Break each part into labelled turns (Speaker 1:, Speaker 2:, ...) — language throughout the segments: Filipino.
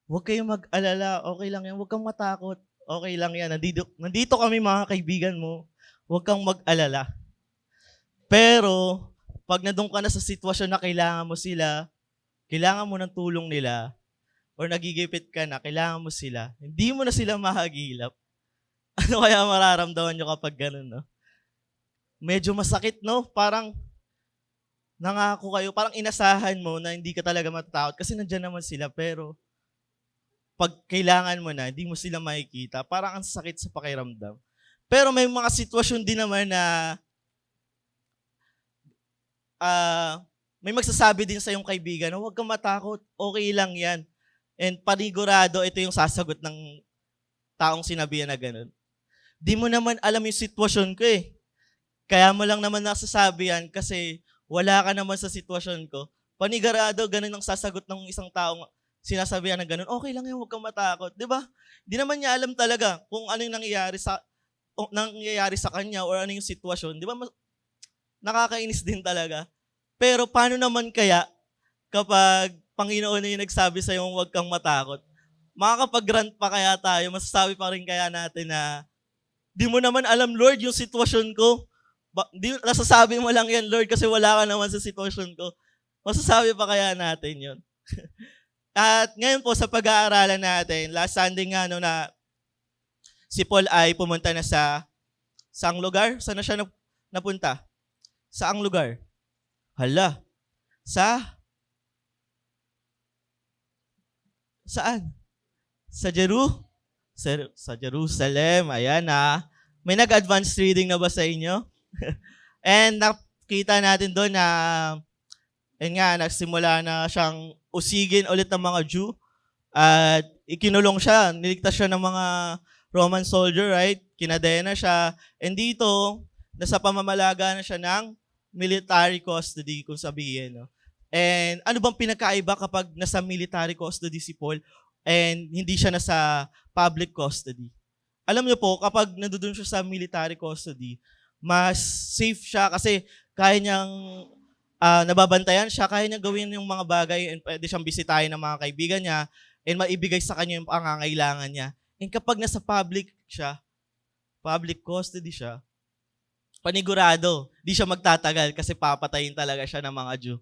Speaker 1: Huwag kayong mag-alala, okay lang yan, huwag kang matakot, okay lang yan. Nandito kami mga kaibigan mo, huwag kang mag-alala. Pero, pag nandun ka na sa sitwasyon na kailangan mo sila, kailangan mo ng tulong nila, or nagigipit ka na, kailangan mo sila, hindi mo na sila mahagilap. Ano kaya mararamdaman nyo kapag ganun, no? Medyo masakit, no? Parang nangako kayo, parang inasahan mo na hindi ka talaga matatakot kasi nandyan naman sila, pero pag kailangan mo na, hindi mo sila makikita. Parang ang sakit sa pakiramdam. Pero may mga sitwasyon din naman na may magsasabi din sa iyong kaibigan na huwag kang matakot, okay lang yan. And panigurado, ito yung sasagot ng taong sinabihan na ganun. Di mo naman alam yung sitwasyon ko eh. Kaya mo lang naman nasasabi yan kasi wala ka naman sa sitwasyon ko. Panigurado, ganun ang sasagot ng isang taong sinasabihan na ganun. Okay lang yan, huwag kang matakot. Di ba? Di naman niya alam talaga kung ano yung nangyayari sa kanya or ano yung sitwasyon. Di ba? Nakakainis din talaga. Pero paano naman kaya kapag Panginoon na yung nagsabi sa yung huwag kang matakot? Makakapag-grant pa kaya tayo? Masasabi pa rin kaya natin na di mo naman alam, Lord, yung sitwasyon ko. Nasasabi mo lang yan, Lord, kasi wala ka naman sa sitwasyon ko. Masasabi pa kaya natin yun? At ngayon po sa pag-aaralan natin, last Sunday nga no, na si Paul ay pumunta na sa saang lugar? Saan na siya napunta? Saang lugar? Hala. Saan? Sa Jerusalem. Ayan na. May nag-advance reading na ba sa inyo? And nakita natin doon na nagsimula na siyang usigin ulit ng mga Jew at ikinulong siya, niligtas siya ng mga Roman soldier, right? Kinadena siya. And dito, nasa pamamalaga na siya ng military custody, kung sabihin. No? And ano bang pinakaiba kapag nasa military custody si Paul and hindi siya nasa public custody? Alam niyo po, kapag nandoon siya sa military custody, mas safe siya kasi kaya niyang nababantayan siya, kaya niyang gawin yung mga bagay and pwede siyang bisitahin ng mga kaibigan niya and maibigay sa kanya yung pangangailangan niya. And kapag nasa public custody siya, panigurado, di siya magtatagal kasi papatayin talaga siya ng mga Jew.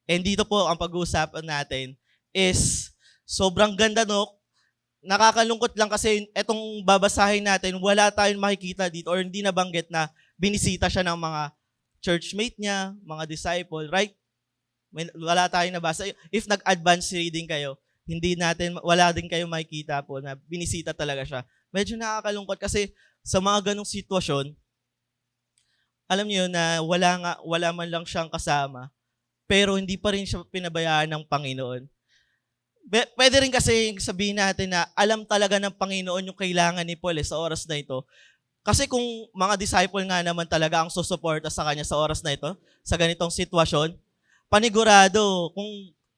Speaker 1: And dito po ang pag-uusapan natin is sobrang ganda, no? Nakakalungkot lang kasi etong babasahin natin, wala tayong makikita dito or hindi nabanggit na binisita siya ng mga churchmate niya, mga disciple, right? Wala tayong nabasa. If nag-advance reading kayo, wala din kayo makikita po na binisita talaga siya. Medyo nakakalungkot kasi sa mga ganong sitwasyon, alam niyo na wala man lang siyang kasama, pero hindi pa rin siya pinabayaan ng Panginoon. Pwede rin kasi sabihin natin na alam talaga ng Panginoon yung kailangan ni Paul sa oras na ito. Kasi kung mga disciple nga naman talaga ang susuporta sa kanya sa oras na ito, sa ganitong sitwasyon, panigurado kung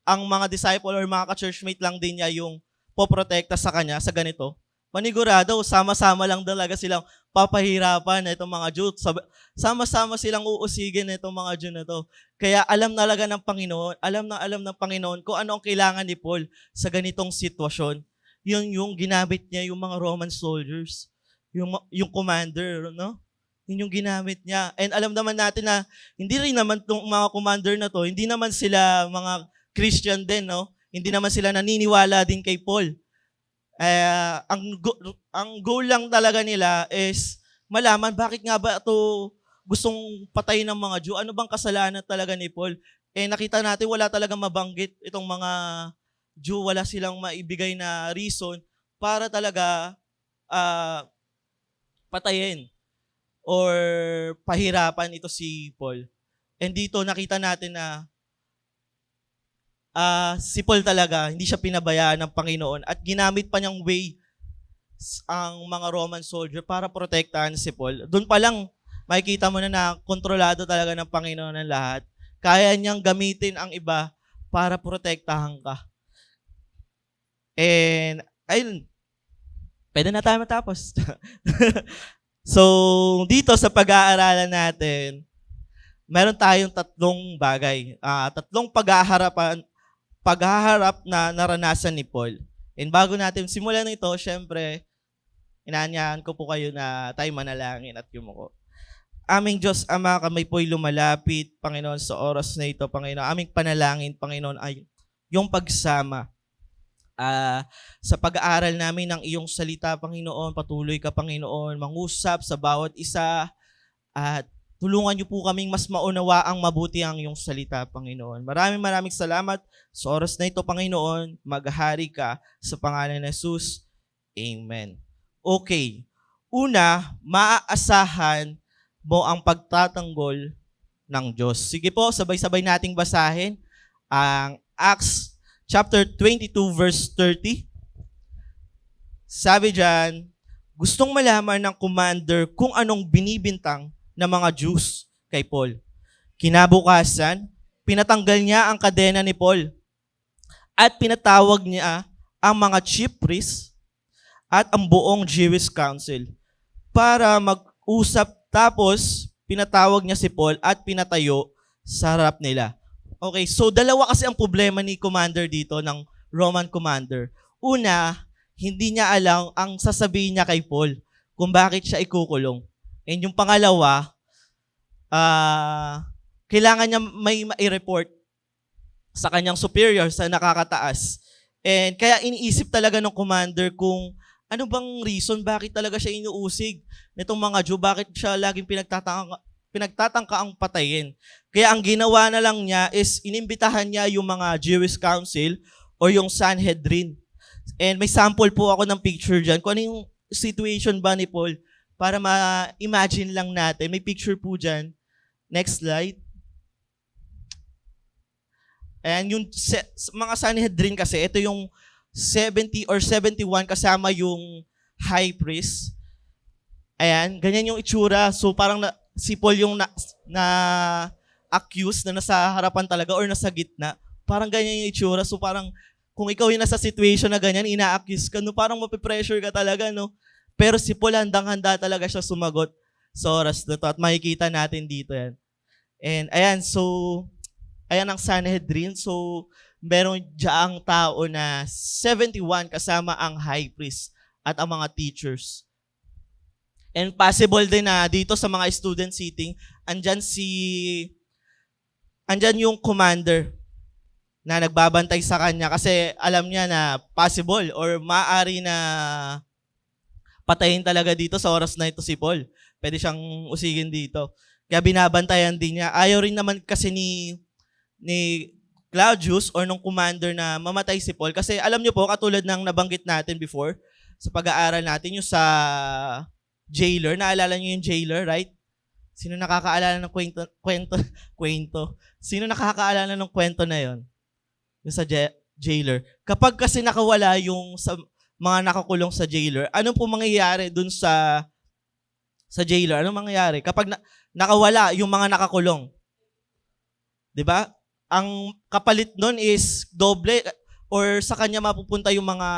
Speaker 1: ang mga disciple or mga ka-churchmate lang din niya yung poprotekta sa kanya sa ganito, panigurado, sama-sama lang talaga silang papahirapan na itong mga Jew. Sama-sama silang uusigin na itong mga Jew na to. Kaya alam talaga ng Panginoon, alam ng Panginoon kung ano ang kailangan ni Paul sa ganitong sitwasyon. Yung ginamit niya yung mga Roman soldiers, yung commander, no? Yun yung ginamit niya. And alam naman natin na hindi rin naman itong mga commander na to, hindi naman sila mga Christian din, no? Hindi naman sila naniniwala din kay Paul. Ang goal lang talaga nila is malaman bakit nga ba ito gustong patayin ng mga Jew. Ano bang kasalanan talaga ni Paul? Nakita natin wala talagang mabanggit itong mga Jew. Wala silang maibigay na reason para talaga patayin or pahirapan ito si Paul. And dito nakita natin na si Paul talaga, hindi siya pinabayaan ng Panginoon at ginamit pa niyang way ang mga Roman soldier para protektahan si Paul. Doon pa lang, makikita mo na kontrolado talaga ng Panginoon ng lahat. Kaya niyang gamitin ang iba para protektahan ka. And, ayun, pwede na tayo matapos. So, dito sa pag-aaralan natin, meron tayong tatlong bagay. Tatlong paghaharap na naranasan ni Paul. And bago natin simulan ito, syempre, inaanyahan ko po kayo na tayo manalangin at yumuko. Aming Diyos Ama, kami po'y lumalapit, Panginoon, sa oras na ito, Panginoon. Aming panalangin, Panginoon, ay yung pagsama sa pag-aaral namin ng iyong salita, Panginoon. Patuloy ka, Panginoon, mangusap sa bawat isa at tulungan niyo po kaming mas maunawaang mabuti ang iyong salita, Panginoon. Maraming salamat sa oras na ito, Panginoon. Maghari ka sa pangalan ni Jesus. Amen. Okay. Una, maaasahan mo ang pagtatanggol ng Diyos. Sige po, sabay-sabay nating basahin ang Acts chapter 22 verse 30. Sabi diyan, gustong malaman ng commander kung anong binibintang ng mga Jews kay Paul. Kinabukasan, pinatanggal niya ang kadena ni Paul at pinatawag niya ang mga chief priests at ang buong Jewish council para mag-usap. Tapos, pinatawag niya si Paul at pinatayo sa harap nila. Okay, so dalawa kasi ang problema ni commander dito, ng Roman commander. Una, hindi niya alam ang sasabihin niya kay Paul kung bakit siya ikukulong. And yung pangalawa, kailangan niya may i-report sa kanyang superior, sa nakakataas. And kaya iniisip talaga ng commander kung ano bang reason, bakit talaga siya inuusig nitong mga Jew, bakit siya laging pinagtatangka ang patayin. Kaya ang ginawa na lang niya is inimbitahan niya yung mga Jewish Council o yung Sanhedrin. And may sample po ako ng picture dyan. Kung ano yung situation ba ni Paul, para ma-imagine lang natin. May picture po dyan. Next slide. And yung mga Sanhedrin kasi, ito yung 70 or 71 kasama yung high priest. Ayan, ganyan yung itsura. So parang si Paul yung na-accused na nasa harapan talaga or nasa gitna. Parang ganyan yung itsura. So parang kung ikaw yung nasa situation na ganyan, ina-accuse ka, no, parang mapipressure ka talaga, no? Pero si Paul handang-handa talaga siya sumagot sa oras na to. At makikita natin dito yan. And ayan, so ayan ang Sanhedrin. So meron diyaang tao na 71 kasama ang high priest at ang mga teachers. And possible din na dito sa mga student seating, andyan yung commander na nagbabantay sa kanya kasi alam niya na possible or maaari na patayin talaga dito sa oras na ito si Paul. Pwede siyang usigin dito. Kaya binabantayan din niya. Ayaw rin naman kasi ni Claudius or nung commander na mamatay si Paul. Kasi alam niyo po, katulad ng nabanggit natin before, sa pag-aaral natin, yung sa jailer. Naalala niyo yung jailer, right? Sino nakakaalala ng kwento? Sino nakakaalala ng kwento na yon? Yung sa jailer. Kapag kasi nakawala yung sa mga nakakulong sa jailer, anong po mangyayari dun sa jailer? Anong mangyayari? Kapag nakawala yung mga nakakulong, 'di ba? Ang kapalit nun is doble or sa kanya mapupunta yung mga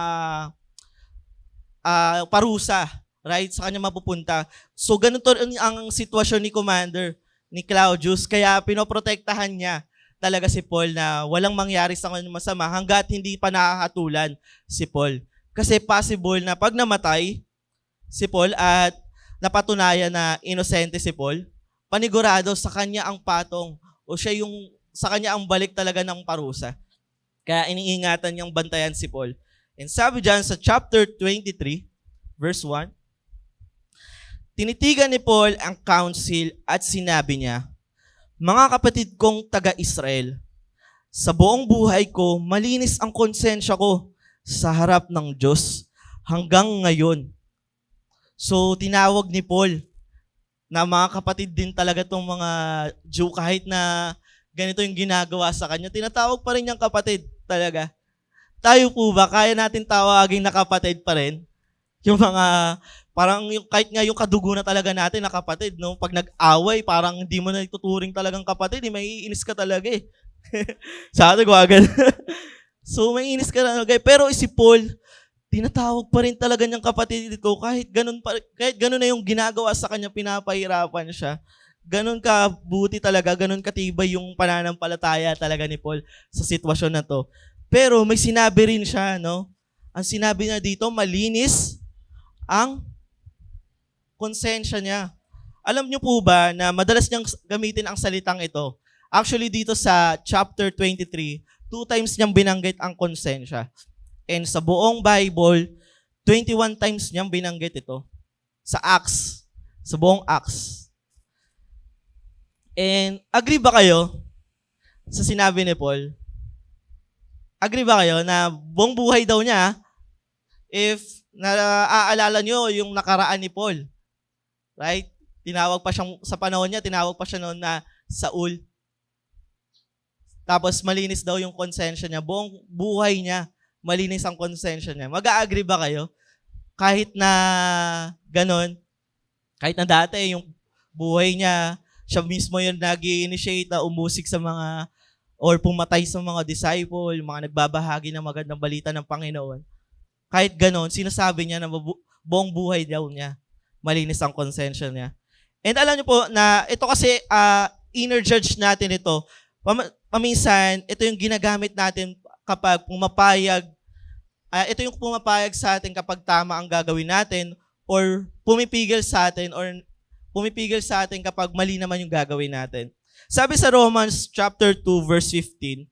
Speaker 1: parusa, right? Sa kanya mapupunta. So ganito ang sitwasyon ni Commander, ni Claudius, kaya pinoprotektahan niya talaga si Paul na walang mangyari sa kanya masama hanggat hindi pa nakakatulan si Paul. Kasi possible na pag namatay si Paul at napatunayan na inosente si Paul, panigurado sa kanya ang patong o siya yung sa kanya ang balik talaga ng parusa. Kaya iniingatan niyang bantayan si Paul. And sabi dyan sa chapter 23, verse 1, tinitigan ni Paul ang council at sinabi niya, mga kapatid kong taga-Israel, sa buong buhay ko, malinis ang konsensya ko sa harap ng Diyos hanggang ngayon. So, tinawag ni Paul na mga kapatid din talaga itong mga Jew kahit na ganito yung ginagawa sa kanya, tinatawag pa rin niyang kapatid talaga. Tayo po ba, kaya natin tawagin na kapatid pa rin? Yung mga, parang yung, kahit nga yung kadugo na talaga natin na kapatid, no? Pag nag-away, parang hindi mo na ituturing talagang kapatid, may iinis ka talaga eh. Sa atin, wagan. So, may iinis ka talaga. Pero si Paul, tinatawag pa rin talaga niyang kapatid ko, kahit ganun na yung ginagawa sa kanya, pinapahirapan siya. Ganun ka buti talaga, ganun katibay yung pananampalataya talaga ni Paul sa sitwasyon na to. Pero may sinabi rin siya, no? Ang sinabi niya dito, malinis ang konsensya niya. Alam niyo po ba na madalas niyang gamitin ang salitang ito? Actually, dito sa chapter 23, 2 times niyang binanggit ang konsensya. And sa buong Bible, 21 times niyang binanggit ito. Sa Acts. Sa buong Acts. And agree ba kayo sa sinabi ni Paul? Agree ba kayo na buong buhay daw niya, if naaalala niyo yung nakaraan ni Paul, right? Tinawag pa siyang, sa panahon niya, tinawag pa siya noon na Saul. Tapos malinis daw yung konsensya niya. Buong buhay niya, malinis ang konsensya niya. Mag-a-agree ba kayo? Kahit na ganon, kahit na dati yung buhay niya, siya mismo yung nag-i-initiate na umusik sa mga or pumatay sa mga disciple, mga nagbabahagi ng magandang balita ng Panginoon. Kahit ganon, sinasabi niya na buong buhay daw niya, malinis ang konsensya niya. And alam niyo po na ito kasi inner judge natin ito. Paminsan, ito yung ginagamit natin kapag pumapayag, ito yung pumapayag sa atin kapag tama ang gagawin natin or pumipigil sa atin kapag mali naman yung gagawin natin. Sabi sa Romans chapter 2 verse 15,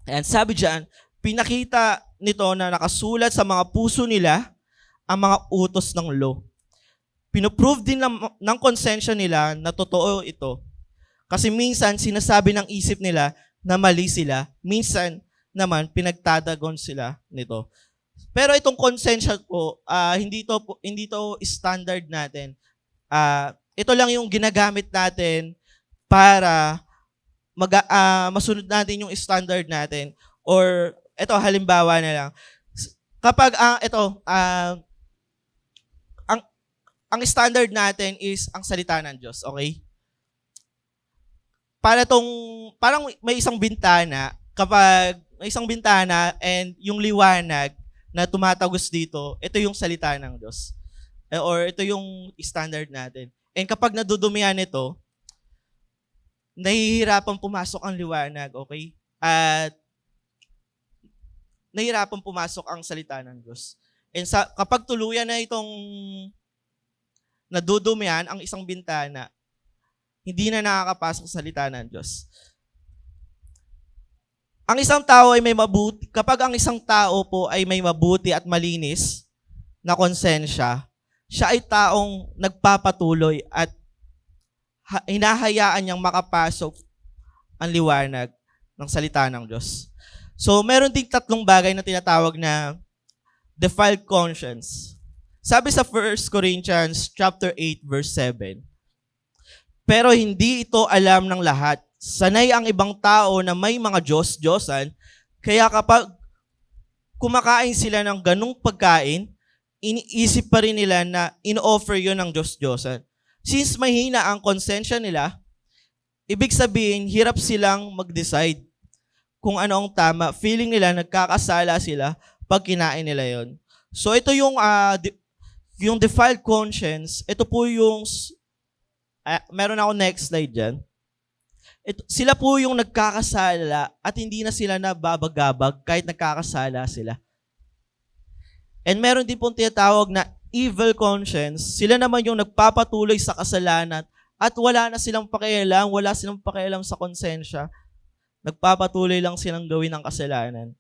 Speaker 1: and sabi diyan, pinakita nito na nakasulat sa mga puso nila ang mga utos ng law. Pinoprove din ng konsensya nila na totoo ito. Kasi minsan sinasabi ng isip nila na mali sila, minsan naman pinagtadagon sila nito. Pero itong konsensya po, hindi to standard natin. Ito lang yung ginagamit natin para masunod natin yung standard natin. Or, ito, halimbawa na lang. Kapag, ang standard natin is ang salita ng Diyos, okay? Parang may isang bintana, kapag may isang bintana and yung liwanag na tumatagos dito, ito yung salita ng Diyos. Or ito yung standard natin. And kapag nadudumihan ito, nahihirapan pumasok ang liwanag, okay? At nahihirapan pumasok ang salita ng Diyos. And kapag tuluyan na itong nadudumihan ang isang bintana, hindi na nakakapasok sa salita ng Diyos. Ang isang tao ay may mabuti, kapag ang isang tao po ay may mabuti at malinis na konsensya, siya ay taong nagpapatuloy at hinahayaan niyang makapasok ang liwanag ng salita ng Diyos. So, meron ding 3 bagay na tinatawag na defiled conscience. Sabi sa 1 Corinthians chapter 8 verse 7, pero hindi ito alam ng lahat. Sanay ang ibang tao na may mga Diyos-Diyosan, kaya kapag kumakain sila ng ganung pagkain, iniisip pa rin nila na in-offer yun ng Diyos-Diyosan. Since mahina ang konsensya nila, ibig sabihin, hirap silang mag-decide kung ano ang tama. Feeling nila, nagkakasala sila pag kinain nila yon. So ito yung defiled conscience, ito po yung, meron ako next slide dyan. Sila po yung nagkakasala at hindi na sila nababagabag kahit nagkakasala sila. And meron din pong tinatawag na evil conscience. Sila naman yung nagpapatuloy sa kasalanan at wala silang pakialam sa konsensya. Nagpapatuloy lang silang gawin ang kasalanan.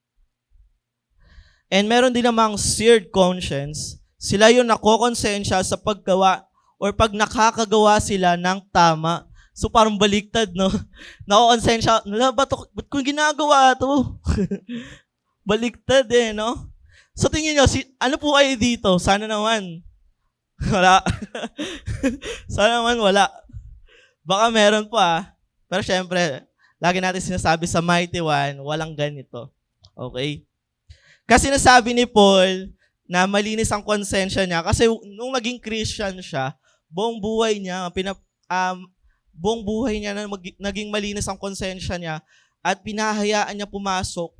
Speaker 1: And meron din namang seared conscience. Sila yung nakokonsensya sa paggawa or pag nakakagawa sila ng tama. So parang baliktad, no? Nakokonsensya, ba't kung ginagawa to? Baliktad no? So tingin nyo, ano po kayo dito? Sana naman. Wala. Sana naman wala. Baka meron pa. Pero syempre, lagi natin sinasabi sa Mighty One, walang ganito. Okay? Kasi nasabi ni Paul na malinis ang konsensya niya kasi nung naging Christian siya, buong buhay niya na naging malinis ang konsensya niya at pinahayaan niya pumasok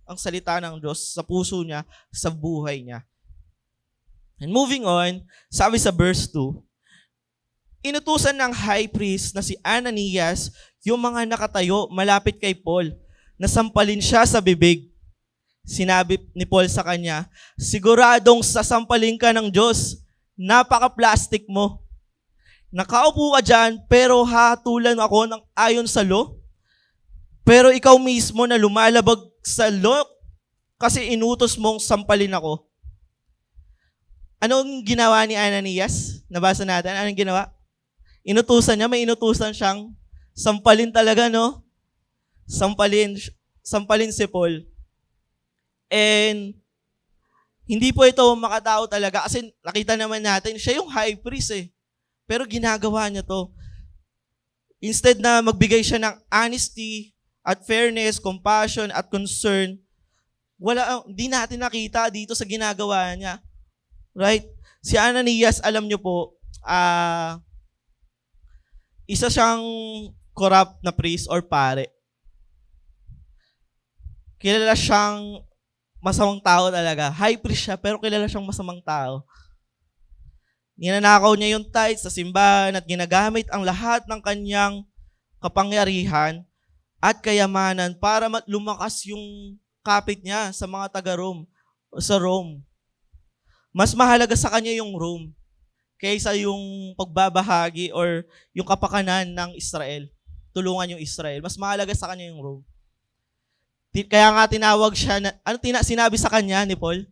Speaker 1: ang salita ng Diyos sa puso niya, sa buhay niya. And moving on, sabi sa verse 2, inutusan ng high priest na si Ananias yung mga nakatayo malapit kay Paul, na sampalin siya sa bibig. Sinabi ni Paul sa kanya, siguradong sasampalin ka ng Diyos. Napaka-plastic mo. Nakaupo ka dyan, pero hatulan ako ng ayon sa law. Pero ikaw mismo na lumalabag sa law kasi inutos mong sampalin ako. Anong ginawa ni Ananias? Nabasa natin. Anong ginawa? Inutusan niya. May inutusan siyang sampalin talaga, no? Sampalin si Paul. And hindi po ito makatao talaga kasi nakita naman natin, siya yung high priest eh. Pero ginagawa niya to. Instead na magbigay siya ng honesty at fairness, compassion at concern, hindi natin nakita dito sa ginagawa niya. Right? Si Ananias, alam niyo po, isa siyang corrupt na priest or pare. Kilala siyang masamang tao talaga. High priest siya, pero kilala siyang masamang tao. Ninanakaw niya yung tithes sa simbahan at ginagamit ang lahat ng kanyang kapangyarihan at kayamanan para lumakas yung kapit niya sa mga taga-Rome, sa Rome. Mas mahalaga sa kanya yung Rome kaysa yung pagbabahagi or yung kapakanan ng Israel. Tulungan yung Israel. Mas mahalaga sa kanya yung Rome. Kaya nga tinawag siya, sinabi sa kanya ni Paul?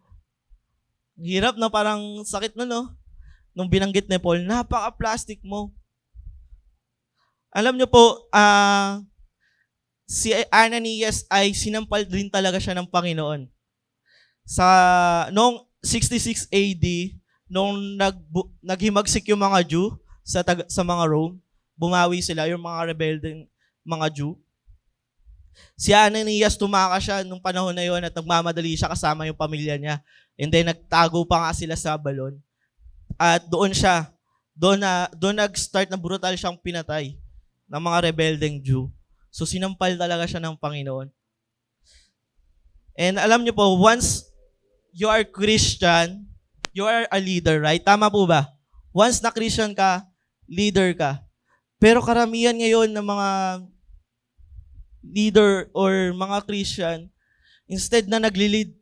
Speaker 1: Hirap na, parang sakit na, no? Nung binanggit ni Paul, napaka-plastic mo. Alam niyo po, si Ananias ay sinampal din talaga siya ng Panginoon. Noong 66 AD, nung naghimagsik yung mga Jew sa mga Rome, bumawi sila, yung mga rebeldeng mga Jew. Si Ananias, tumakas siya nung panahon na yon at nagmamadali siya kasama yung pamilya niya. And then nagtago pa nga sila sa balon. At doon nag-start na brutal siyang pinatay ng mga rebeldeng Jew. So sinampal talaga siya ng Panginoon. And alam niyo po, once you are Christian, you are a leader, right? Tama po ba? Once na Christian ka, leader ka. Pero karamihan ngayon ng mga leader or mga Christian, instead na nagli-lead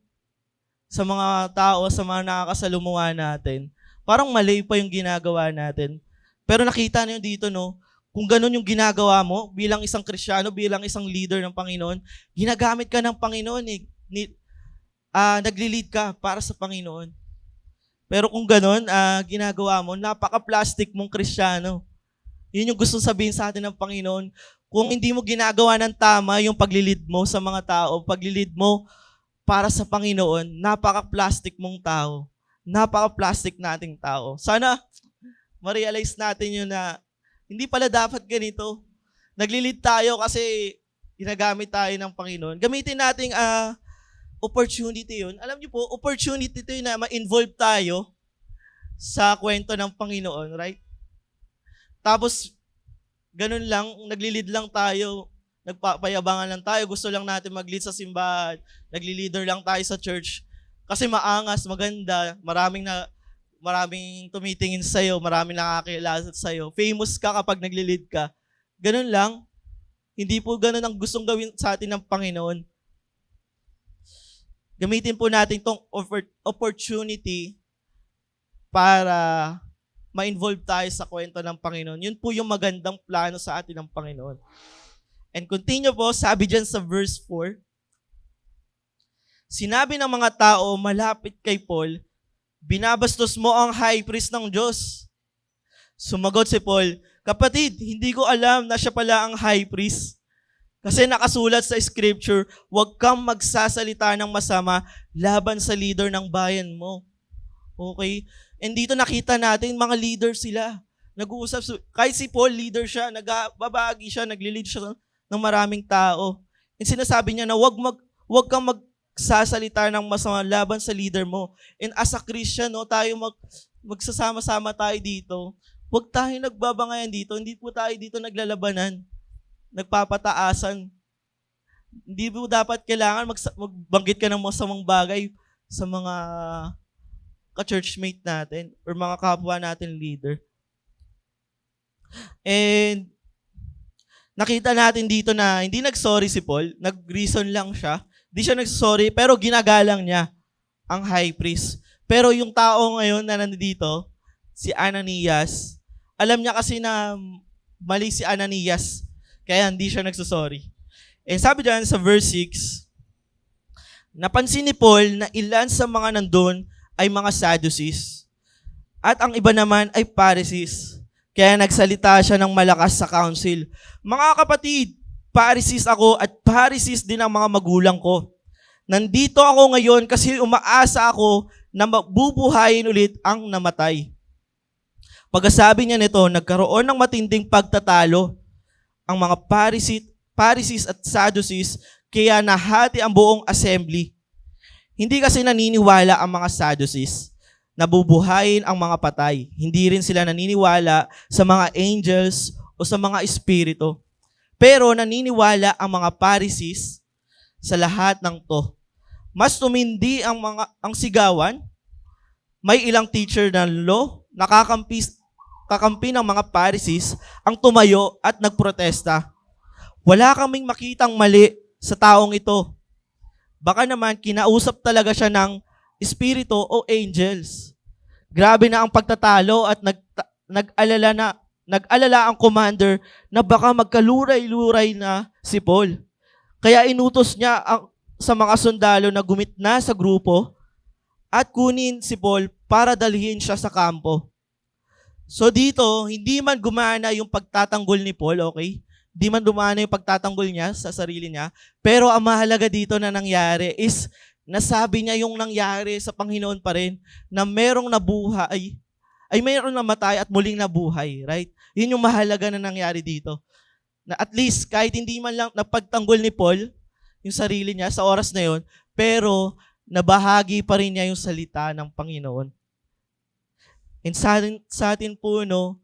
Speaker 1: sa mga tao, sa mga nakakasalumuha natin, parang mali pa yung ginagawa natin. Pero nakita niyo dito, no? Kung ganun yung ginagawa mo, bilang isang Kristiyano, bilang isang leader ng Panginoon, ginagamit ka ng Panginoon eh. Nagli-lead ka para sa Panginoon. Pero kung ganun, ginagawa mo, napaka-plastic mong Kristiyano. Yun yung gusto sabihin sa atin ng Panginoon. Kung hindi mo ginagawa ng tama yung paglilid mo sa mga tao, paglilid mo para sa Panginoon, napaka-plastic mong tao. Napaka-plastic nating tao. Sana ma-realize natin yun na hindi pala dapat ganito. Naglilid tayo kasi ginagamit tayo ng Panginoon. Gamitin nating opportunity yun. Alam niyo po, opportunity ito yun na ma-involve tayo sa kwento ng Panginoon, right? Tapos, ganun lang, naglilid lang tayo, nagpapayabangan lang tayo, gusto lang natin mag-lead sa simbahan, nagli-leader lang tayo sa church. Kasi maangas, maganda, maraming tumitingin sa'yo, maraming nakakilala sa'yo. Famous ka kapag nagli-lead ka. Ganun lang. Hindi po ganun ang gustong gawin sa atin ng Panginoon. Gamitin po natin itong opportunity para ma-involve tayo sa kwento ng Panginoon. Yun po yung magandang plano sa atin ng Panginoon. And continue po, sabi dyan sa verse 4, sinabi ng mga tao malapit kay Paul, binabastos mo ang high priest ng Diyos. Sumagot si Paul, kapatid, hindi ko alam na siya pala ang high priest. Kasi nakasulat sa scripture, huwag kang magsasalita ng masama laban sa leader ng bayan mo. Okay? And dito nakita natin, mga leader sila. Nag-uusap, kahit si Paul, leader siya, nagbabagi siya, nagli-lead siya ng maraming tao. And sinasabi niya na huwag kang magsasalita ng masama laban sa leader mo. And as a Christian, no, tayo magsasama-sama tayo dito. Huwag tayo nagbabangayan dito. Hindi po tayo dito naglalabanan, nagpapataasan. Hindi po dapat kailangan magbanggit ka ng masamang bagay sa mga ka-churchmate natin or mga kapwa natin leader. And nakita natin dito na hindi nag-sorry si Paul, nag-reason lang siya. Di siya nagsasorry, pero ginagalang niya ang high priest. Pero yung tao ngayon na nandito, si Ananias, alam niya kasi na mali si Ananias, kaya hindi siya nagsasorry. And sabi dyan sa verse 6, napansin ni Paul na ilan sa mga nandun ay mga Sadducees at ang iba naman ay Pharisees. Kaya nagsalita siya ng malakas sa council. Mga kapatid, Pharisees ako at Pharisees din ang mga magulang ko. Nandito ako ngayon kasi umaasa ako na mabubuhayin ulit ang namatay. Pagkasabi niya nito, nagkaroon ng matinding pagtatalo ang mga Pharisees at Sadducees, kaya nahati ang buong assembly. Hindi kasi naniniwala ang mga Sadducees na bubuhayin ang mga patay. Hindi rin sila naniniwala sa mga angels o sa mga espiritu. Pero naniniwala ang mga Pharisees sa lahat ng to. Mas tumindi ang sigawan. May ilang teacher ng law, kakampi ng mga Pharisees ang tumayo at nagprotesta. Wala kaming makitang mali sa taong ito. Baka naman kinausap talaga siya ng espiritu o angels. Grabe na ang pagtatalo at nag-alala ang commander na baka magkaluray-luray na si Paul. Kaya inutos niya sa mga sundalo na gumitna sa grupo at kunin si Paul para dalhin siya sa kampo. So dito, hindi man gumana yung pagtatanggol ni Paul, okay? Hindi man gumana yung pagtatanggol niya sa sarili niya. Pero ang mahalaga dito na nangyari is nasabi niya yung nangyari sa Panginoon pa rin na merong nabuhay, ay mayroong namatay at muling nabuhay, right? Yun yung mahalaga na nangyari dito. Na at least kahit hindi man lang napagtanggol ni Paul yung sarili niya sa oras na yun, pero nabahagi pa rin niya yung salita ng Panginoon. And sa atin po, no,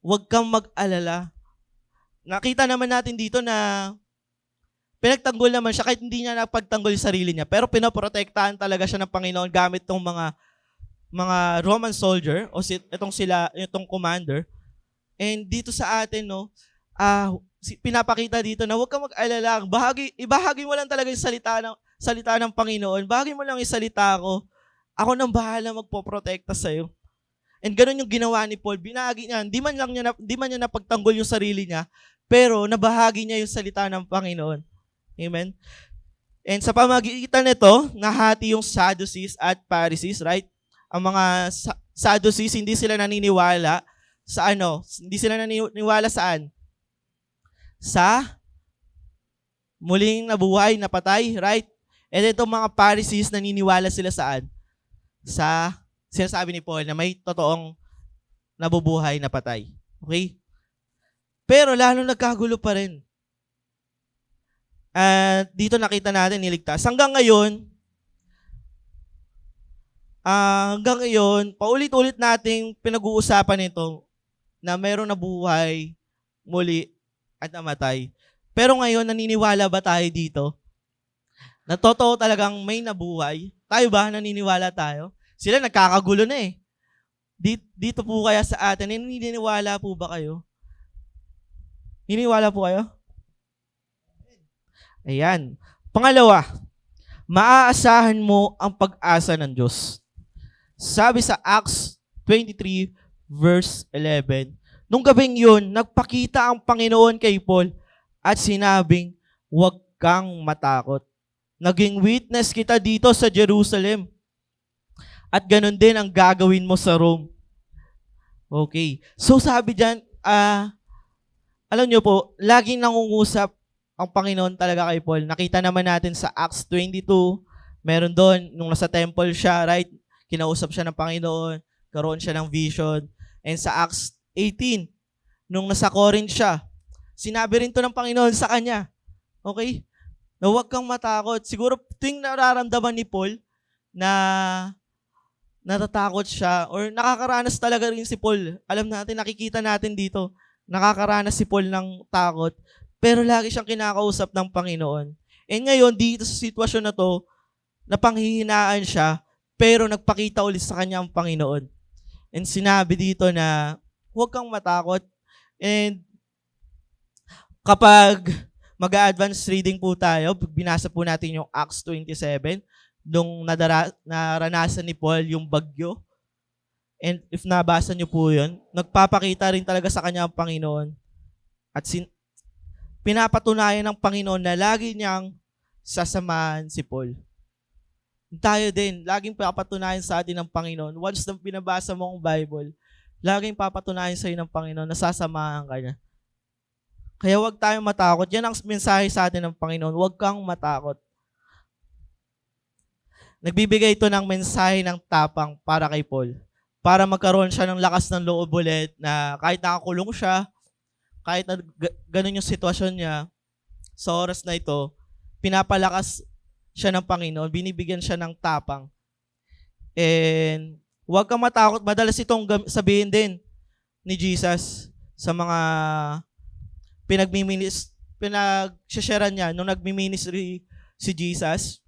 Speaker 1: huwag kang mag-alala. Nakita naman natin dito na pinagtanggol naman siya kahit hindi niya napagtanggol yung sarili niya, pero pinoprotektahan talaga siya ng Panginoon gamit tong mga Roman soldier o itong commander. And dito sa atin, no, pinapakita dito na huwag kang mag-alala. Ibahagi mo lang talaga yung salita ng Panginoon. Bahagi mo lang yung salita ko. Ako nang bahala magpoprotekta sa'yo. And ganun yung ginawa ni Paul. Binahagi niya. Di man niya napagtanggol yung sarili niya, pero nabahagi niya yung salita ng Panginoon. Amen? And sa pamagitan nito, nahati yung Sadducees at Pharisees, right? Ang mga Sadducees, hindi sila naniniwala sa Hindi sila naniniwala saan? Sa muling nabuhay, napatay, right? And itong mga Pharisees, naniniwala sila saan? Sa sinasabi ni Paul na may totoong nabubuhay na patay. Okay? Pero lalo nagkagulo pa rin. At dito nakita natin niligtas. Hanggang ngayon, paulit-ulit nating pinag-uusapan ito na mayroong nabuhay, muli, at namatay. Pero ngayon, naniniwala ba tayo dito? Na totoo talagang may nabuhay? Tayo ba? Naniniwala tayo? Sila nagkakagulo na eh. Dito po kaya sa atin, naniniwala po ba kayo? Naniniwala po kayo? Ayan. Pangalawa, maaasahan mo ang pag-asa ng Diyos. Sabi sa Acts 23 verse 11, nung gabing yun, nagpakita ang Panginoon kay Paul at sinabing, huwag kang matakot. Naging witness kita dito sa Jerusalem. At ganun din ang gagawin mo sa Rome. Okay. So sabi dyan, alam nyo po, laging nangungusap ang Panginoon talaga kay Paul. Nakita naman natin sa Acts 22, meron doon, nung nasa temple siya, right? Kinausap siya ng Panginoon, karoon siya ng vision. And sa Acts 18, nung nasa Corinth siya, sinabi rin to ng Panginoon sa kanya. Okay? Na huwag kang matakot. Siguro tuwing nararamdaman ni Paul na natatakot siya or nakakaranas talaga rin si Paul. Alam natin, nakikita natin dito, nakakaranas si Paul ng takot, pero lagi siyang kinakausap ng Panginoon. And ngayon, dito sa sitwasyon na to, napanghihinaan siya, pero nagpakita ulit sa kanya ang Panginoon. And sinabi dito na, huwag kang matakot. And kapag Mag-a-advance reading po tayo. Binasa po natin yung Acts 27 nung naranasan ni Paul yung bagyo. And if nabasa niyo po yun, nagpapakita rin talaga sa kanya ang Panginoon. At pinapatunayan ng Panginoon na lagi niyang sasamahan si Paul. Tayo din, laging papatunayan sa atin ng Panginoon. Once na binabasa mo ang Bible, laging papatunayan sa iyo ng Panginoon na sasamahan ka niya. Kaya huwag tayong matakot. Yan ang mensahe sa atin ng Panginoon. Huwag kang matakot. Nagbibigay ito ng mensahe ng tapang para kay Paul. Para magkaroon siya ng lakas ng loob ulit na kahit nakakulong siya, kahit na ganun yung sitwasyon niya, sa oras na ito, pinapalakas siya ng Panginoon, binibigyan siya ng tapang. And huwag kang matakot. Madalas itong sabihin din ni Jesus sa mga pinag-sharean niya nung nagmi-ministry si Jesus.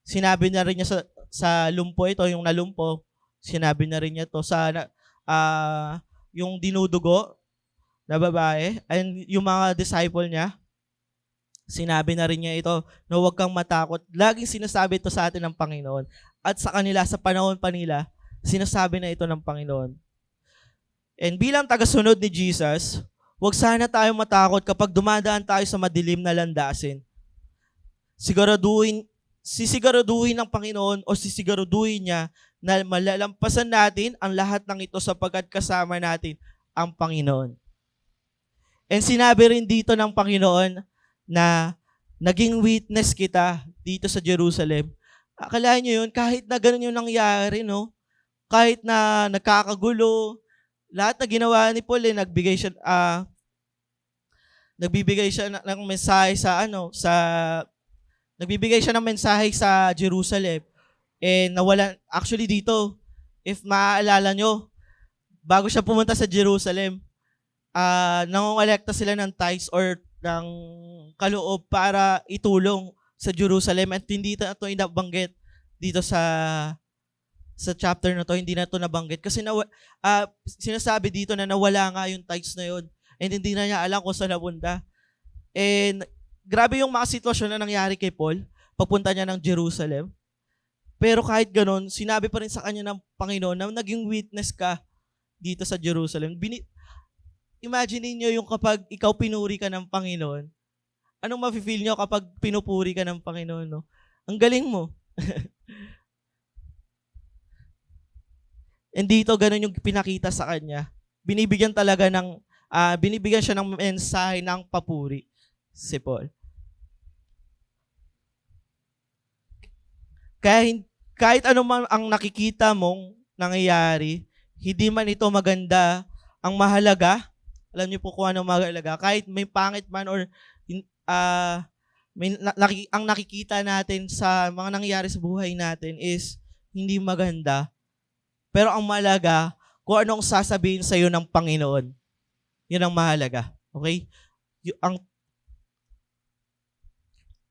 Speaker 1: Sinabi na rin niya sa lumpo ito, yung nalumpo, sinabi na rin niya to sa yung dinudugo na babae, and yung mga disciple niya, sinabi na rin niya ito na huwag kang matakot. Laging sinasabi ito sa atin ng Panginoon. At sa kanila, sa panahon pa nila, sinasabi na ito ng Panginoon. And bilang tagasunod ni Jesus, huwag sana tayong matakot kapag dumadaan tayo sa madilim na landasin. Sisiguraduhin ng Panginoon o sisiguraduhin niya na malalampasan natin ang lahat ng ito sapagkat kasama natin ang Panginoon. And sinabi rin dito ng Panginoon na naging witness kita dito sa Jerusalem. Akalain nyo yun, kahit na ganun yung nangyari, no? Kahit na nagkakagulo, lahat na ginawa ni Paul, nagbibigay siya ng mensahe nagbibigay siya ng mensahe sa Jerusalem. Actually dito, if maaalala nyo, bago siya pumunta sa Jerusalem, nangongolekta sila ng tithes or ng kaloob para itulong sa Jerusalem, at hindi na ito inabanggit dito sa chapter na to, hindi na ito nabanggit kasi sinasabi dito na nawala nga yung tithes na yun and hindi na niya alam kung saan napunta. And grabe yung mga sitwasyon na nangyari kay Paul pagpunta niya ng Jerusalem. Pero kahit ganun, sinabi pa rin sa kanya ng Panginoon na naging witness ka dito sa Jerusalem. Imagine niyo yung kapag ikaw pinuri ka ng Panginoon, anong mafe-feel nyo kapag pinupuri ka ng Panginoon, no? Ang galing mo. And dito, ganun yung pinakita sa kanya. Binibigyan siya ng mensahe ng papuri si Paul. Kahit ano man ang nakikita mong nangyayari, hindi man ito maganda, ang mahalaga, alam niyo po kung ano mahalaga, kahit may pangit man or ang nakikita natin sa mga nangyayari sa buhay natin is hindi maganda. Pero ang mahalaga, kung anong sasabihin sa iyo ng Panginoon. Yun ang mahalaga. Okay?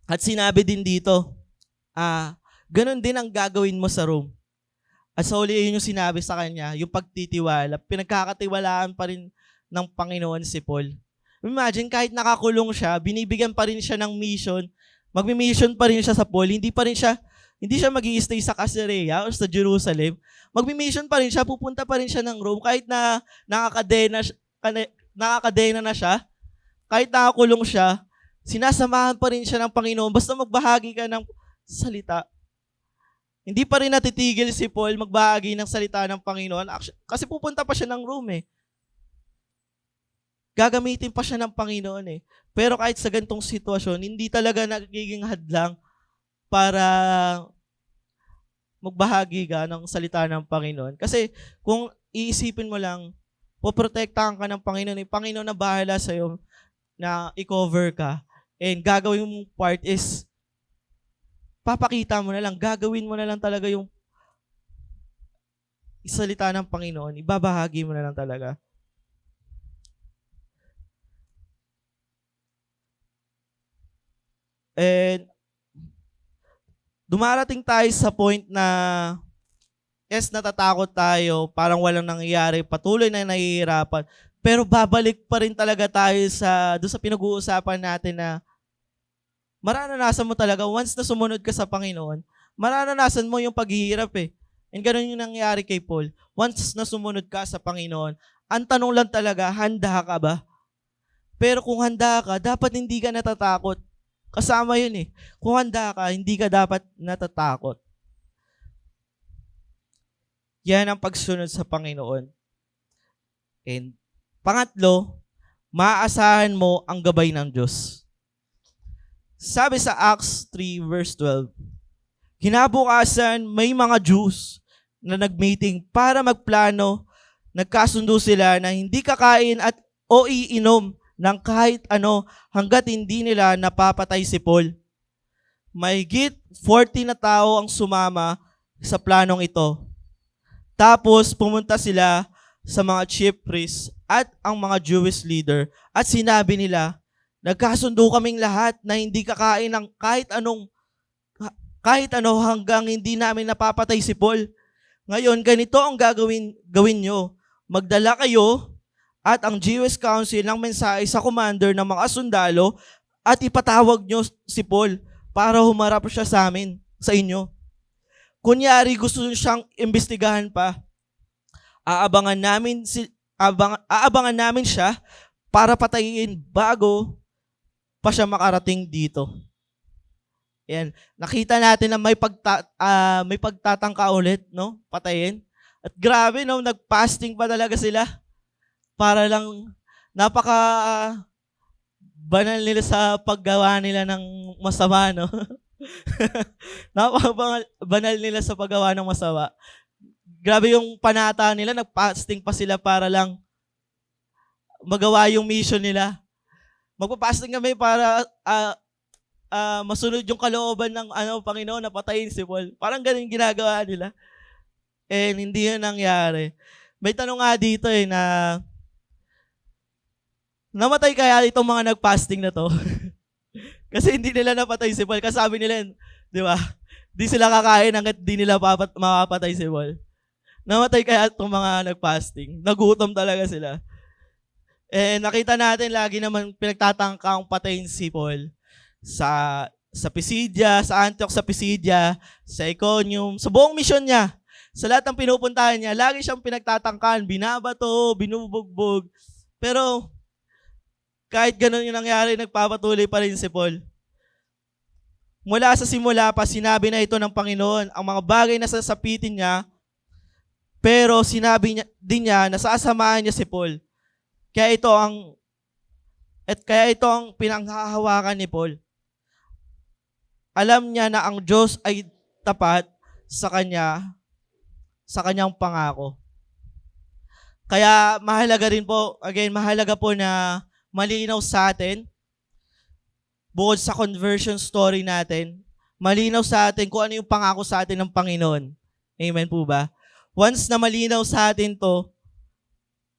Speaker 1: At sinabi din dito, ganun din ang gagawin mo sa Rome. At sa uli, yun yung sinabi sa kanya, yung pagtitiwala, pinagkakatiwalaan pa rin ng Panginoon si Paul. Imagine, kahit nakakulong siya, binibigyan pa rin siya ng mission, magmi-mission pa rin siya sa Paul, hindi siya mag-i-stay sa Caesarea o sa Jerusalem, magmi-mission pa rin siya, pupunta pa rin siya ng Rome, kahit na nakakadena na siya, kahit nakakulong siya, sinasamahan pa rin siya ng Panginoon, basta magbahagi ka ng salita. Hindi pa rin natitigil si Paul magbahagi ng salita ng Panginoon, kasi pupunta pa siya ng Rome. Gagamitin pa siya ng Panginoon . Pero kahit sa ganitong sitwasyon, hindi talaga nagiging hadlang para magbahagi ka ng salita ng Panginoon. Kasi kung iisipin mo lang, poprotektahan ka ng Panginoon, yung Panginoon na bahala sa'yo na i-cover ka. And gagawin mong part is, papakita mo na lang, gagawin mo na lang talaga yung salita ng Panginoon, ibabahagi mo na lang talaga. And dumarating tayo sa point na natatakot tayo, parang walang nangyayari, patuloy na nahihirapan, pero babalik pa rin talaga tayo doon sa pinag-uusapan natin na mararanasan mo talaga, once na sumunod ka sa Panginoon, mararanasan mo yung paghihirap eh. And ganun yung nangyari kay Paul. Once na sumunod ka sa Panginoon, ang tanong lang talaga, handa ka ba? Pero kung handa ka, dapat hindi ka natatakot. Kasama yun eh. Kung handa ka, hindi ka dapat natatakot. Yan ang pagsunod sa Panginoon. And pangatlo, maaasahan mo ang gabay ng Diyos. Sabi sa Acts 3 verse 12, kinabukasan may mga Jews na nagmeeting para magplano, nagkasundo sila na hindi kakain at o iinom ng kahit ano hanggat hindi nila napapatay si Paul. Mahigit 40 na tao ang sumama sa planong ito. Tapos pumunta sila sa mga chief priests at ang mga Jewish leader at sinabi nila, nagkasundo kaming lahat na hindi kakain ng kahit ano hanggang hindi namin napapatay si Paul. Ngayon, ganito ang gawin nyo. Magdala kayo at ang Jewish Council ng mensahe sa commander ng mga sundalo at ipatawag nyo si Paul para humarap siya sa amin, sa inyo. Kunyari gusto siyang imbestigahan pa, aabangan namin siya para patayin bago pa siya makarating dito. Yan. Nakita natin na may pagtatangka ulit, no? Patayin. At grabe, no? Nag-fasting pa talaga sila para lang banal nila sa paggawa nila ng masama, no? Banal nila sa paggawa ng masama. Grabe yung panata nila, nag-fasting pa sila para lang magawa yung mission nila. Magpa-fasting kami para masunod yung kalooban ng Panginoon na patayin si Paul. Parang ganun yung ginagawa nila. And hindi yun nangyari. May tanong nga dito na namatay kaya itong mga nag-fasting na to? Kasi hindi nila napatay si Paul. Kasi sabi nila, di ba? Di sila kakain hanggat di nila mapapatay si Paul. Namatay kaya itong mga nag-fasting. Nagutom talaga sila. Nakita natin lagi naman pinagtatangkang patayin si Paul sa Pisidia, sa Antioch sa Pisidia, sa Iconium, sa buong mission niya. Sa lahat ng pinupuntahan niya, lagi siyang pinagtatangkan, binabato, binubugbog. Pero kahit ganun yung nangyari, nagpapatuloy pa rin si Paul. Mula sa simula pa, sinabi na ito ng Panginoon, ang mga bagay na sasapitin niya, pero sinabi niya na sasamahan niya si Paul. Kaya ito ang pinanghahawakan ni Paul. Alam niya na ang Diyos ay tapat sa kanyang pangako. Kaya mahalaga po na malinaw sa atin, bukod sa conversion story natin, malinaw sa atin kung ano yung pangako sa atin ng Panginoon. Amen po ba? Once na malinaw sa atin to,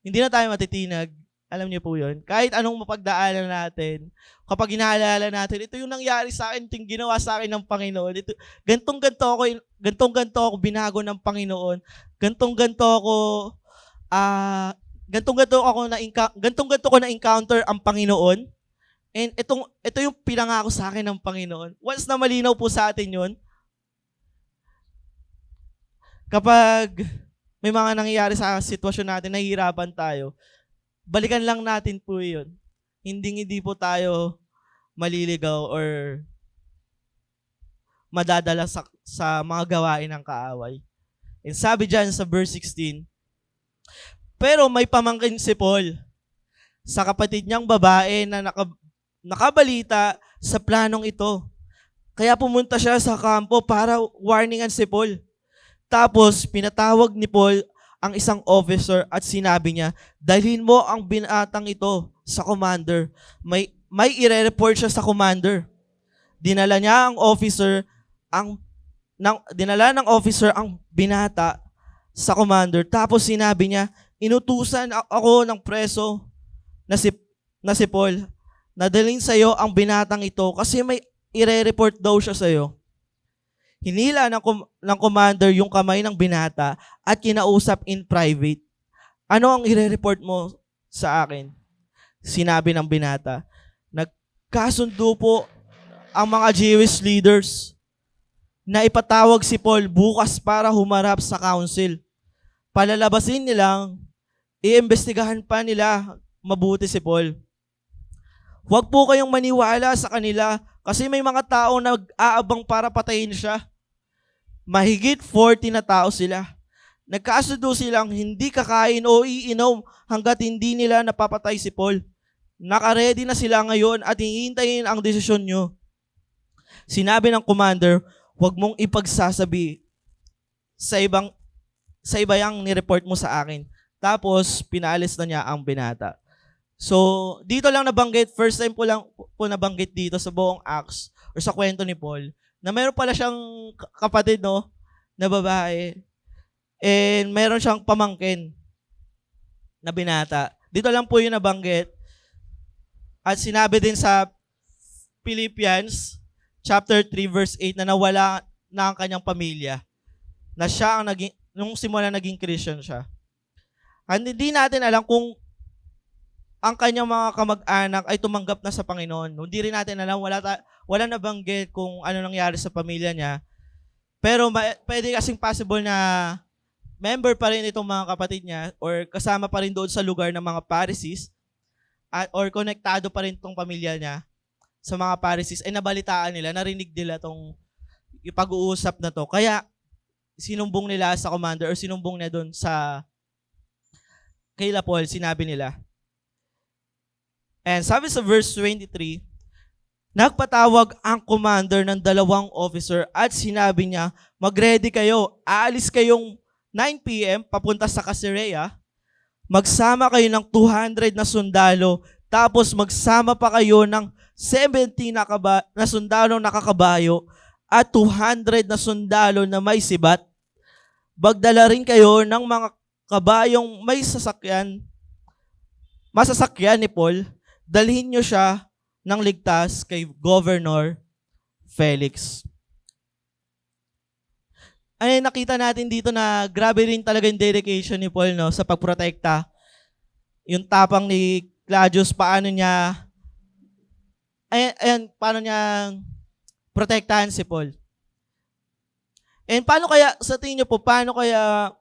Speaker 1: hindi na tayo matitinag. Alam niyo po yun. Kahit anong mapagdaanan natin, kapag inaalala natin, ito yung nangyari sa akin, ito yung ginawa sa akin ng Panginoon. Gantong-ganto ako binago ng Panginoon. Gantong-ganto ko na-encounter ang Panginoon. And ito yung pinangako sa akin ng Panginoon. Once na malinaw po sa atin yun, kapag may mga nangyayari sa sitwasyon natin, nahihirapan tayo, balikan lang natin po yun. Hindi po tayo maliligaw or madadala sa mga gawain ng kaaway. And sabi dyan sa verse 16, pero may pamangkin si Paul sa kapatid niyang babae na nakabalita sa planong ito. Kaya pumunta siya sa kampo para warningan si Paul. Tapos pinatawag ni Paul ang isang officer at sinabi niya, dalhin mo ang binatang ito sa commander. May ire-report siya sa commander. Dinala ng officer ang binata sa commander. Tapos sinabi niya, inutusan ako ng preso na si Paul na dalhin sa iyo ang binatang ito kasi may ire-report daw siya sa iyo. Hinila ng commander yung kamay ng binata at kinausap in private. Ano ang ire-report mo sa akin? Sinabi ng binata, nagkasundo po ang mga Jewish leaders na ipatawag si Paul bukas para humarap sa council. Palalabasin nilang, iimbestigahan pa nila mabuti si Paul. Huwag po kayong maniwala sa kanila kasi may mga tao na nag-aabang para patayin siya. Mahigit 40 na tao sila. Nagkasundo silang hindi kakain o iinom hanggat hindi nila napapatay si Paul. Nakaredy na sila ngayon at hihintayin ang desisyon nyo. Sinabi ng commander, huwag mong ipagsasabi sa iba yung nireport mo sa akin. Tapos, pinaalis na niya ang binata. So, dito lang nabanggit, first time po lang po nabanggit dito sa buong Acts or sa kwento ni Paul, na meron pala siyang kapatid, no, na babae, and meron siyang pamangkin na binata. Dito lang po yung nabanggit. At sinabi din sa Philippians chapter 3 verse 8 na nawala na ang kanyang pamilya. Na siya ang nung simula naging Christian siya. And hindi natin alam kung ang kanyang mga kamag-anak ay tumanggap na sa Panginoon. Hindi rin natin alam, wala nabanggit kung ano nangyari sa pamilya niya. Pero pwede kasing possible na member pa rin itong mga kapatid niya or kasama pa rin doon sa lugar ng mga Pharisees or konektado pa rin itong pamilya niya sa mga Pharisees ay nabalitaan nila, narinig nila itong pag-uusap na to. Kaya sinumbong nila sa commander or sinumbong niya doon sa kay Paul, sinabi nila. And sabi sa verse 23, nagpatawag ang commander ng 2 officer at sinabi niya, mag-ready kayo, aalis kayong 9 p.m. papunta sa Caesarea, magsama kayo ng 200 na sundalo, tapos magsama pa kayo ng 70 na sundalo nakakabayo at 200 na sundalo na may sibat. Bagdala rin kayo ng mga kabayong may masasakyan ni Paul, dalhin nyo siya ng ligtas kay Governor Felix. Ay nakita natin dito na grabe rin talaga yung dedication ni Paul, no, sa pagprotekta. Yung tapang ni Claudius, paano niya protektahan si Paul. And paano kaya, sa tingin niyo po, paano kaya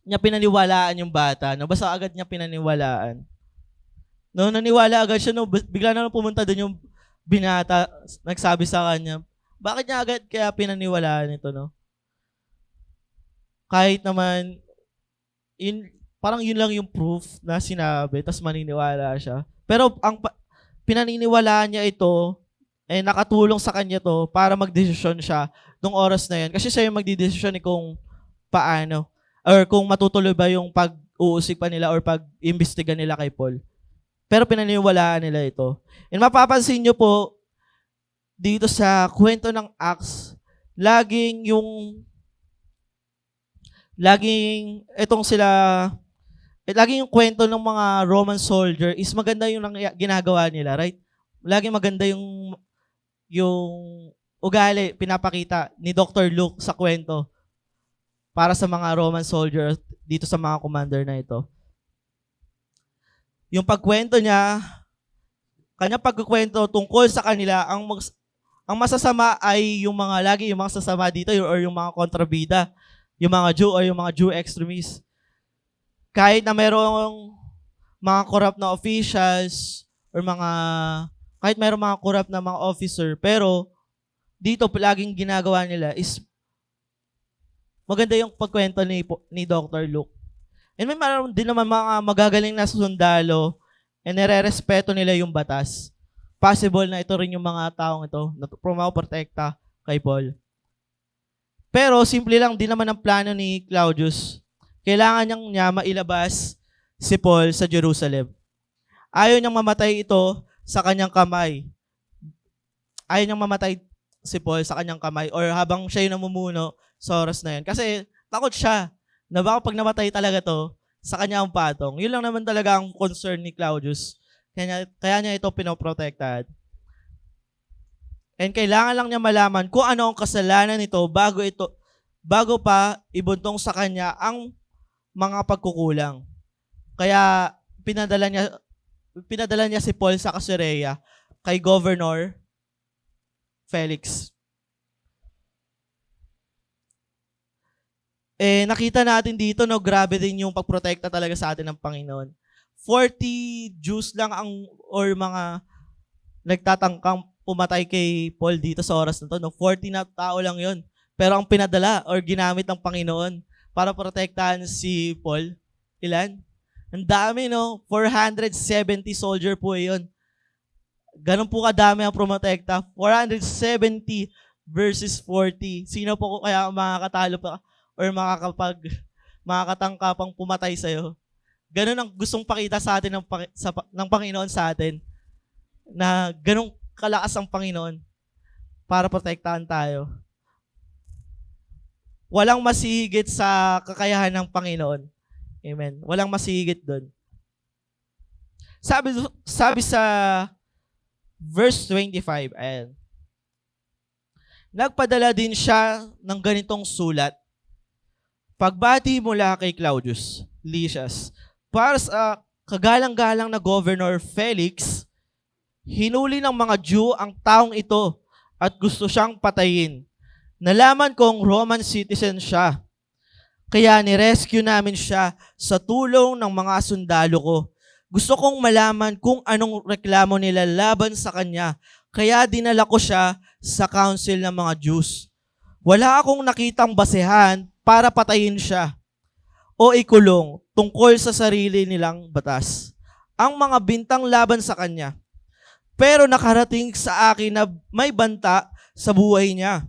Speaker 1: niya pinaniwalaan yung bata? No? Basta agad niya pinaniwalaan. No, naniwala agad siya, no, bigla na lang pumunta doon yung binata, nagsabi sa kanya, bakit niya agad kaya pinaniwalaan ito, no? Kahit naman, parang yun lang yung proof na sinabi, tas maniniwala siya. Pero ang pinaniniwalaan niya ito, nakatulong sa kanya to para magdesisyon siya nung oras na yan. Kasi siya yung magdidesisyon kung paano, or kung matutuloy ba yung pag-uusig pa nila or pag-imbestiga nila kay Paul. Pero pinaniniwalaan nila ito. And mapapansin nyo po, dito sa kwento ng Acts, laging yung kwento ng mga Roman soldier is maganda yung ginagawa nila, right? Laging maganda yung ugali, pinapakita ni Dr. Luke sa kwento para sa mga Roman soldier dito sa mga commander na ito. Yung pagkwento niya, kanya pagkukwento tungkol sa kanila, ang masasama ay yung mga sasama dito or yung mga kontrabida, yung mga Jew or yung mga Jew extremists. Kahit na mayroong mga corrupt na officials or kahit mayroong mga corrupt na mga officer, pero dito laging ginagawa nila is maganda yung pagkwento ni Dr. Luke. And may meron din naman mga magagaling na sundalo and nire-respeto nila yung batas. Possible na ito rin yung mga taong ito na protekta kay Paul. Pero simple lang din naman ang plano ni Claudius. Kailangan niya mailabas si Paul sa Jerusalem. Ayaw niyang mamatay ito sa kanyang kamay. Ayaw niyang mamatay si Paul sa kanyang kamay or habang siya yung namumuno sa oras na yun. Kasi takot siya na baka pag namatay talaga to, sa kanya ang patong. Yun lang naman talaga ang concern ni Claudius. Kaya niya ito pinoprotektahan. And kailangan lang niya malaman kung ano ang kasalanan nito bago pa ibuntong sa kanya ang mga pagkukulang. Kaya pinadala niya si Paul sa Caesarea kay Governor Felix. Nakita natin dito, no, grabe din yung pagprotekta talaga sa atin ng Panginoon. 40 Jews lang or mga nagtatangkang pumatay kay Paul dito sa oras na to. No? 40 na tao lang yon. Pero ang pinadala or ginamit ng Panginoon para protektahan si Paul, ilan? Ang dami, no? 470 soldier po yun. Ganun po kadami ang promotekta. 470 versus 40. Sino po kaya makakatalo pa or makakatangka pang pumatay sa'yo? Ganun ang gustong pakita sa atin ng Panginoon sa atin. Na ganun kalakas ang Panginoon para protektahan tayo. Walang masihigit sa kakayahan ng Panginoon. Amen. Walang masihigit doon. Sabi sa verse 25, ayan. Nagpadala din siya ng ganitong sulat. Pagbati mula kay Claudius Lysias, para sa kagalang-galang na Governor Felix, hinuli ng mga Jew ang taong ito at gusto siyang patayin. Nalaman kong Roman citizen siya. Kaya nirescue namin siya sa tulong ng mga sundalo ko. Gusto kong malaman kung anong reklamo nila laban sa kanya. Kaya dinala ko siya sa council ng mga Jews. Wala akong nakitang basehan para patayin siya o ikulong tungkol sa sarili nilang batas. Ang mga bintang laban sa kanya. Pero nakarating sa akin na may banta sa buhay niya.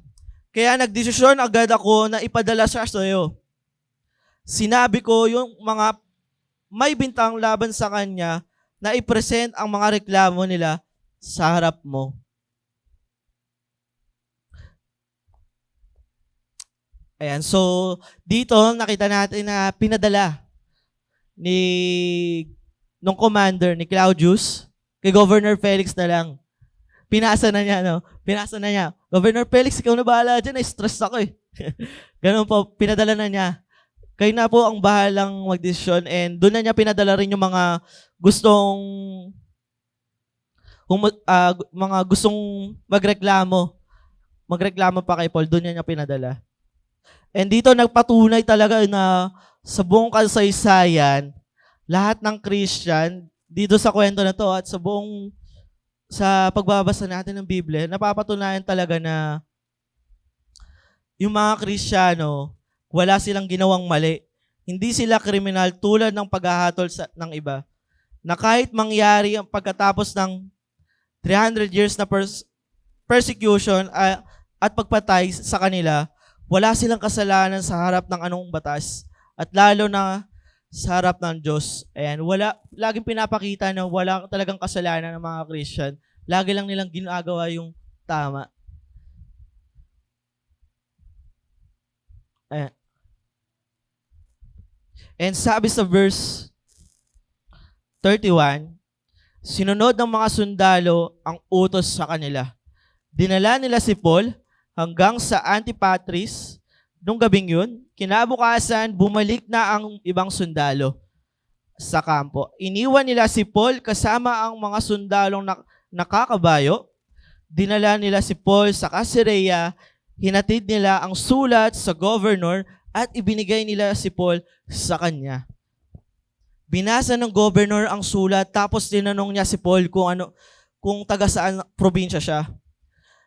Speaker 1: Kaya nagdesisyon agad ako na ipadala siya sa iyo. Sinabi ko yung mga may bintang laban sa kanya na i-present ang mga reklamo nila sa harap mo. Ayan, so dito nakita natin na pinadala nung commander ni Claudius kay Governor Felix na lang. Pinasa na niya, no? Pinasa na niya. Governor Felix, ikaw na bahala dyan. Stress ako eh. Ganun po, pinadala na niya. Kayo na po ang bahalang magdesisyon and doon na niya pinadala rin yung mga gustong magreklamo. Magreklamo pa kay Paul, doon niya pinadala. And dito nagpatunay talaga na sa buong kasaysayan, lahat ng Christian, dito sa kwento na to at sa pagbabasa natin ng Biblia, napapatunayan talaga na yung mga Kristiyano, wala silang ginawang mali. Hindi sila kriminal tulad ng paghahatol ng iba. Na kahit mangyari ang pagkatapos ng 300 years na persecution at pagpatay sa kanila, wala silang kasalanan sa harap ng anong batas. At lalo na sa harap ng Diyos. Ayan, laging pinapakita na wala talagang kasalanan ng mga Christian. Lagi lang nilang ginagawa yung tama. Ayan. And sabi sa verse 31, sinunod ng mga sundalo ang utos sa kanila. Dinala nila si Paul hanggang sa Antipatris. Nung gabing yun, kinabukasan, bumalik na ang ibang sundalo sa kampo. Iniwan nila si Paul kasama ang mga sundalong nakakabayo. Dinala nila si Paul sa Caesarea, hinatid nila ang sulat sa governor at ibinigay nila si Paul sa kanya. Binasa ng governor ang sulat tapos tinanong niya si Paul kung taga saan probinsya siya.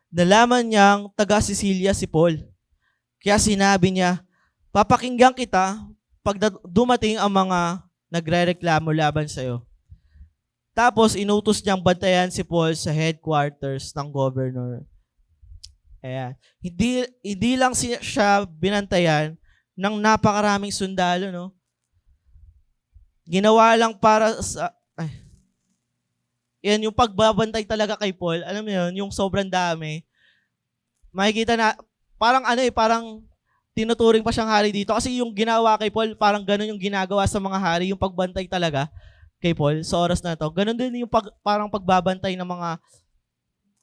Speaker 1: Nalaman niyang taga Sicilia si Paul. Kaya sinabi niya, papakinggan kita pag dumating ang mga nagrereklamo laban sa'yo. Tapos inutos niyang bantayan si Paul sa headquarters ng governor. Ayan. Hindi lang siya binantayan ng napakaraming sundalo, no? Ginawa lang para sa... Yan, yung pagbabantay talaga kay Paul, alam mo yun, yung sobrang dami. Makikita na, parang tinuturing pa siyang hari dito. Kasi yung ginawa kay Paul, parang ganun yung ginagawa sa mga hari, yung pagbantay talaga kay Paul sa oras na to. Ganun din yung parang pagbabantay ng mga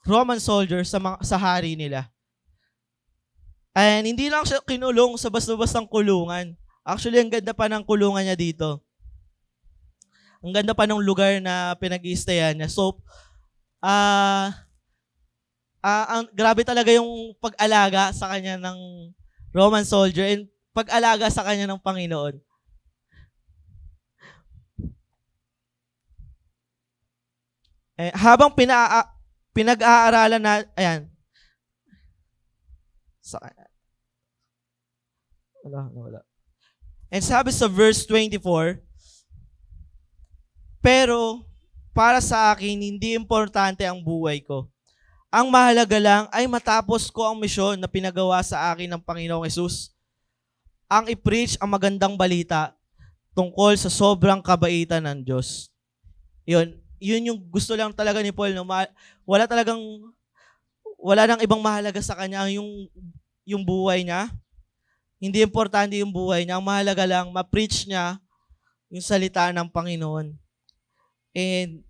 Speaker 1: Roman soldiers sa hari nila. And hindi lang siya kinulong sa basta-bastang kulungan. Actually, ang ganda pa ng kulungan niya dito. Ang ganda pa ng lugar na pinag-i-stayan niya. So, grabe talaga yung pag-alaga sa kanya ng Roman soldier and pag-alaga sa kanya ng Panginoon. Habang pinag-aaralan na, ayan, wala. And sabi sa verse 24, pero para sa akin, hindi importante ang buhay ko. Ang mahalaga lang ay matapos ko ang misyon na pinagawa sa akin ng Panginoong Hesus. Ang i-preach ang magandang balita tungkol sa sobrang kabaitan ng Diyos. Yun yung gusto lang talaga ni Paul. No? Wala nang ibang mahalaga sa kanya yung buhay niya. Hindi importante yung buhay niya. Ang mahalaga lang, ma-preach niya yung salita ng Panginoon. And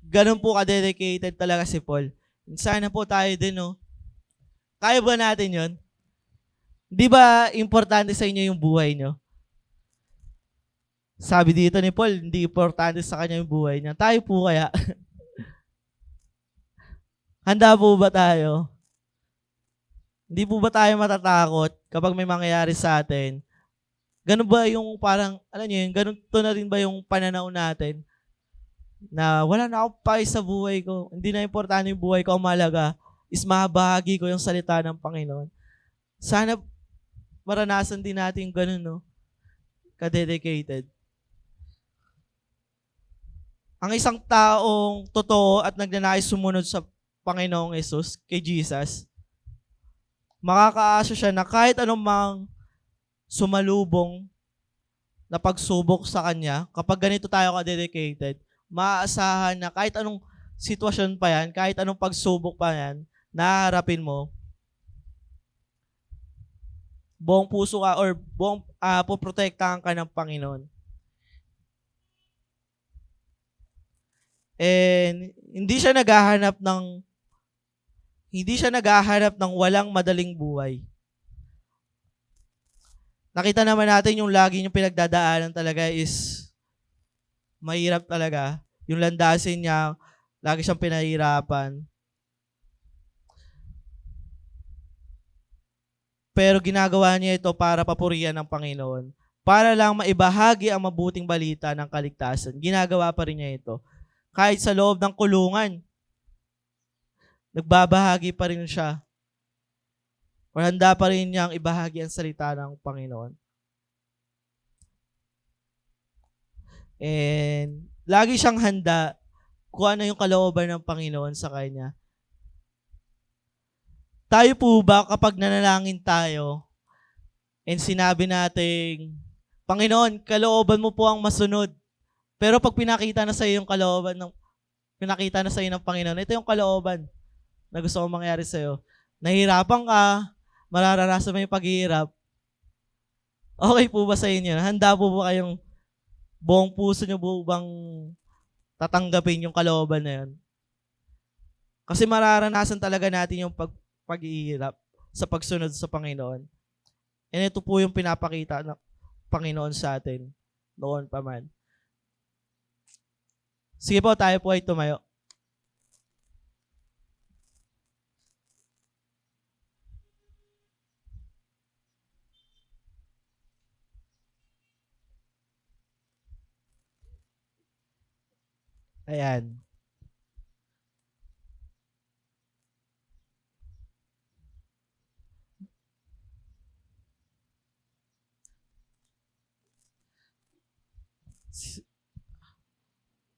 Speaker 1: ganun po ka-dedicated talaga si Paul. Sana po tayo din, no? Kaya ba natin yun? Di ba importante sa inyo yung buhay nyo? Sabi dito ni Paul, hindi importante sa kanya yung buhay niya. Tayo po kaya? Handa po ba tayo? Hindi po ba tayo matatakot kapag may mangyayari sa atin? Ganun ba yung parang, alam niyo yun, ganun to na rin ba yung pananaw natin? Na wala na akong pake sa buhay ko. Hindi na importante yung buhay ko. Ang mahalaga is mahabahagi ko yung salita ng Panginoon. Sana maranasan din natin yung ganun, no? Ka-dedicated. Ang isang taong totoo at nagnanais sumunod sa Panginoong Hesus, kay Jesus, makakaasa siya na kahit anumang sumalubong na pagsubok sa Kanya, kapag ganito tayo ka-dedicated, maaasahan na kahit anong sitwasyon pa yan, kahit anong pagsubok pa yan, naharapin mo, buong puso ka or buong poprotektahan ka ng Panginoon. And hindi siya naghahanap ng walang madaling buhay. Nakita naman natin yung lagi yung pinagdadaanan talaga is mahirap talaga. Yung landasin niya, lagi siyang pinahirapan. Pero ginagawa niya ito para papurihan ng Panginoon. Para lang maibahagi ang mabuting balita ng kaligtasan. Ginagawa pa rin niya ito. Kahit sa loob ng kulungan, nagbabahagi pa rin siya. O handa pa rin niyang ibahagi ang salita ng Panginoon. And lagi siyang handa kung ano yung kalooban ng Panginoon sa kanya. Tayo po ba kapag nanalangin tayo and sinabi nating, Panginoon, kalooban mo po ang masunod. Pero pag pinakita na sa iyo yung kalooban pinakita na sa iyo ng Panginoon, ito yung kalooban na gusto kong mangyari sa iyo. Nahihirapan ka, mararanasan mo yung paghihirap. Okay po ba sa inyo? Handa po ba kayong buong puso niyo po bang tatanggapin yung kalooban na yun? Kasi mararanasan talaga natin yung paghihirap sa pagsunod sa Panginoon. And ito po yung pinapakita ng Panginoon sa atin noon pa man. Sige po, tayo po ay tumayo. Ayan.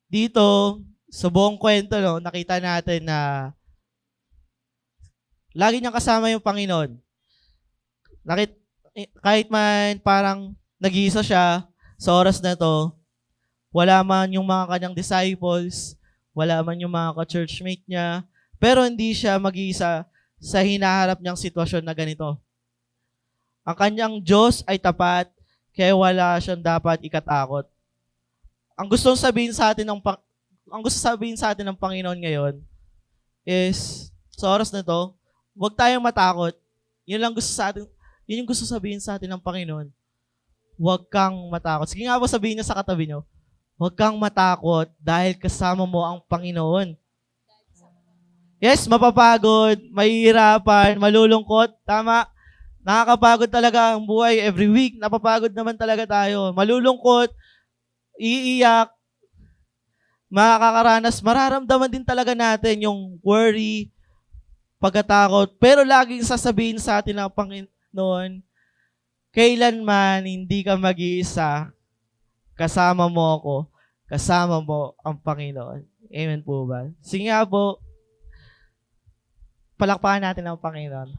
Speaker 1: Dito, sa buong kwento, no, nakita natin na lagi niyang kasama yung Panginoon. Kahit man parang nag-iisa siya sa oras na to, wala man yung mga kanyang disciples, wala man yung mga ka-churchmate niya, pero hindi siya mag-iisa sa hinaharap niyang sitwasyon na ganito. Ang kanyang Diyos ay tapat, kaya wala siyang dapat ikatakot. Ang gusto sabihin sa atin ng Panginoon ngayon is sa oras na to, huwag tayong matakot. Yun yung gusto sabihin sa atin ng Panginoon. Huwag kang matakot. Sige nga po, sabihin niyo sa katabi niyo, huwag kang matakot dahil kasama mo ang Panginoon. Yes, mapapagod, mahihirapan, malulungkot, tama. Nakakapagod talaga ang buhay every week. Napapagod naman talaga tayo. Malulungkot, iiyak, makakaranas, mararamdaman din talaga natin yung worry, pagkatakot. Pero laging sasabihin sa atin ng Panginoon, kailanman hindi ka mag-iisa. Kasama mo ako. Kasama mo ang Panginoon. Amen po ba? Sige nga po, palakpakan natin ang Panginoon.